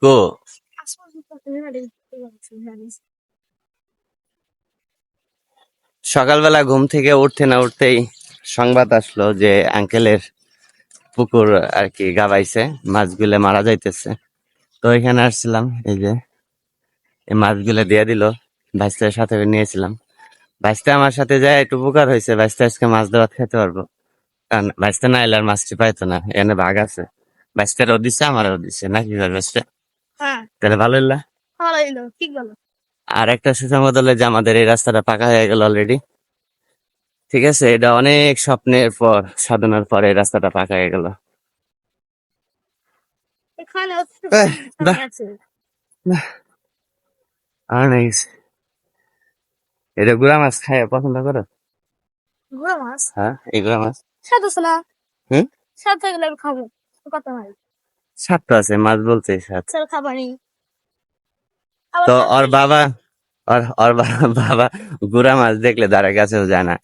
কো সকালবেলা ঘুম থেকে উঠতে না উঠতেই সংবাদ আসলো যে আঙ্কেলের পুকুর আর কি গাবাইছে, মাছগুলো মারা যাইতেছে। তো এখানে আসছিলাম, এই যে এই মাছগুলো দিয়ে দিল, ভাইস্তার সাথে নিয়েছিলাম। ভাইস্তা আমার সাথে যায় একটু উপকার হয়েছে, ভাইস্তা আজকে মাছ ধরাত খেতে পারবো, কারণ ভাইস্তা না এলে আর মাছটি পাইতো না, এখানে ভাগ আছে। ভাইস্তারও দিচ্ছে আমারও দিচ্ছে, নাকি ভাইস্তা? হ্যাঁ, তাহলে ভালো হইলা। ভালো হইলো, ঠিক বলো। আর একটা সুসংবাদ হলো যে আমাদের এই রাস্তাটা পাকা হয়ে গেল অলরেডি। ঠিক আছে, এটা অনেক স্বপ্নের পর, সাধনার পর এই রাস্তাটা পাকা হয়ে গেল। এখানে বাহ, বাহ, আছে বাহ, অনেক। এটা গুড়া মাছ খাই পছন্দ করো? গুড়া মাছ, হ্যাঁ, এই গুড়া মাছ। স্বাদ আছে না? হুম, স্বাদ থাকলে আমি খাবো, কথা হয়। স্বাদ তো আছে, মাছ বলতে স্বাদ। স্যার খাবারই আবার তো খাচ্ছি। ওর বাবা, বাবা গুড়া মাছ দেখলে ধারে কাছেও যায় না।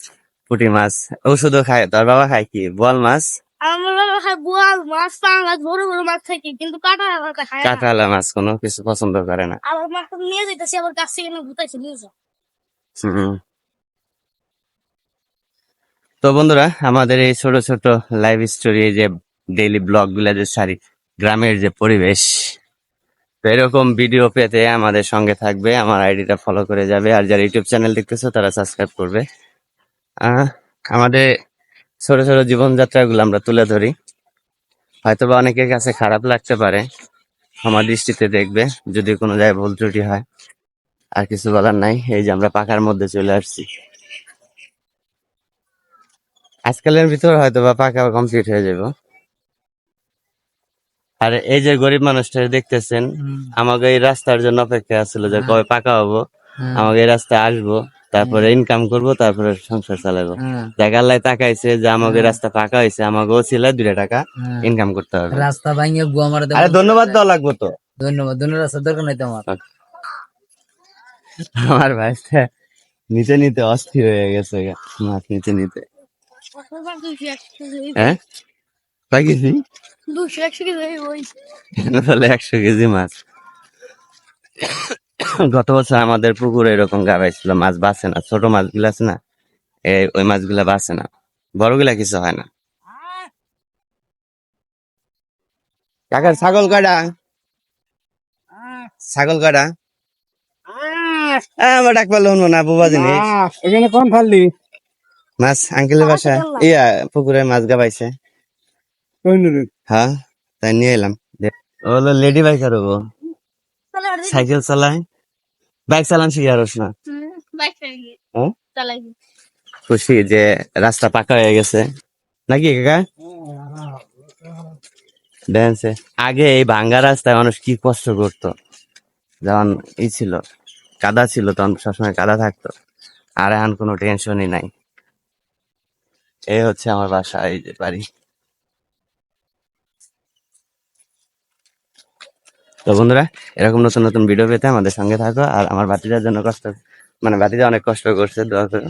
পুঁটি মাছ ও শুধু খায়, তোর বাবা খায় কি বল মাছ, আমার বাবা খায় বোয়াল মাছ, পাঙ্গাস, বড় বড় মাছ খাই কিন্তু কাটা মাছটা খায় না। কাঁঠালা মাছ কোনো কিছু পছন্দ করে না। আবার মাছটা নিয়ে যাইতেছি, আবার গাছ থেকে ভুতাইছে নিয়ে যাও। হুম। তো বন্ধুরা, আমাদের এই ছোট ছোট লাইভ স্টোরি, যে ডেইলি ব্লগ গুলা যে সারি, গ্রামের যে পরিবেশ, তো এরকম ভিডিও পেতে আমাদের সঙ্গে থাকবে, আমার আইডিটা ফলো করে যাবে, আর যারা ইউটিউব চ্যানেল দেখতেছো তারা সাবস্ক্রাইব করবে। আহ আমাদের ছোট ছোট জীবনযাত্রাগুলো আমরা তুলে ধরি, হয়তোবা অনেকের কাছে খারাপ লাগতে পারে, আমার দৃষ্টিতে দেখবে যদি কোনো জায়গায় ভুল ত্রুটি হয়। আর কিছু বলার নাই, এই যে আমরা পাকার মধ্যে চলে আসছি, আজকালের ভিতর হয়তোবা পাকা কমপ্লিট হয়ে যাবে। আর এই যে গরিব মানুষটা দেখতেছেন, আমাকে এই রাস্তার জন্য অপেক্ষা আছিল যে কবে পাকা হবো, আমাকে এই রাস্তায় আসবো, তারপরে ইনকাম করব, তারপরে সংসার চালাবো। জায়গায় তাকাইছে যে আমাকে রাস্তা পাকা হয়েছে, আমাকে ছিল 2 টাকা ইনকাম করতে হবে। রাস্তা ভাঙিয়ে গু আমার আরে ধন্যবাদ দেওয়া লাগবো তো। ধন্যবাদ ধন্যবাদ রাস্তা দরকার নাই তোমার। আমার ভাই নিচে নিতে অস্থির হয়ে গেছে মাছ নিচে নিতে। হ্যাঁ, পাইছি 200-100 কেজি ওই তাহলে 100 কেজি মাছ। গত বছর আমাদের পুকুরে এরকম গাবাইছিল, মাছ বাঁচে না, ছোট মাছগুলো আছে না, ওই মাছগুলা বাঁচে না, বড়গুলা কিছু হয় না। কাকার ছাগল কয়টা? ছাগল কয়টা? আমার ডাক পারলো না, বুবা জিনিস। এখানে কোন ফাললি মাছ আঙ্কেলের বাসা, ইয়া পুকুরে মাছ গাবাইছে। হ্যাঁ, তাই নিয়ে এলাম। ওগুলো লেডি বাইকার হবো, সাইকেল চালায়, বাইক চালান শিখে আরস না। হ্যাঁ? খুশি যে রাস্তা পাকা হয়ে গেছে নাকি কাকা? দেখছে আগে এই ভাঙ্গা রাস্তায় মানুষ কি কষ্ট করতো, যখন ছিল কাদা ছিল তখন সবসময় কাদা থাকতো, আর এখন কোনো টেনশনই নাই। এই হচ্ছে আমার বাসা, এই যে বাড়ি। তো বন্ধুরা, এরকম নতুন নতুন ভিডিও পেতে আমাদের সঙ্গে থাকো, আর আমার ভাতিজার জন্য কষ্ট, মানে ভাতিজা অনেক কষ্ট করছে, দোয়া করো।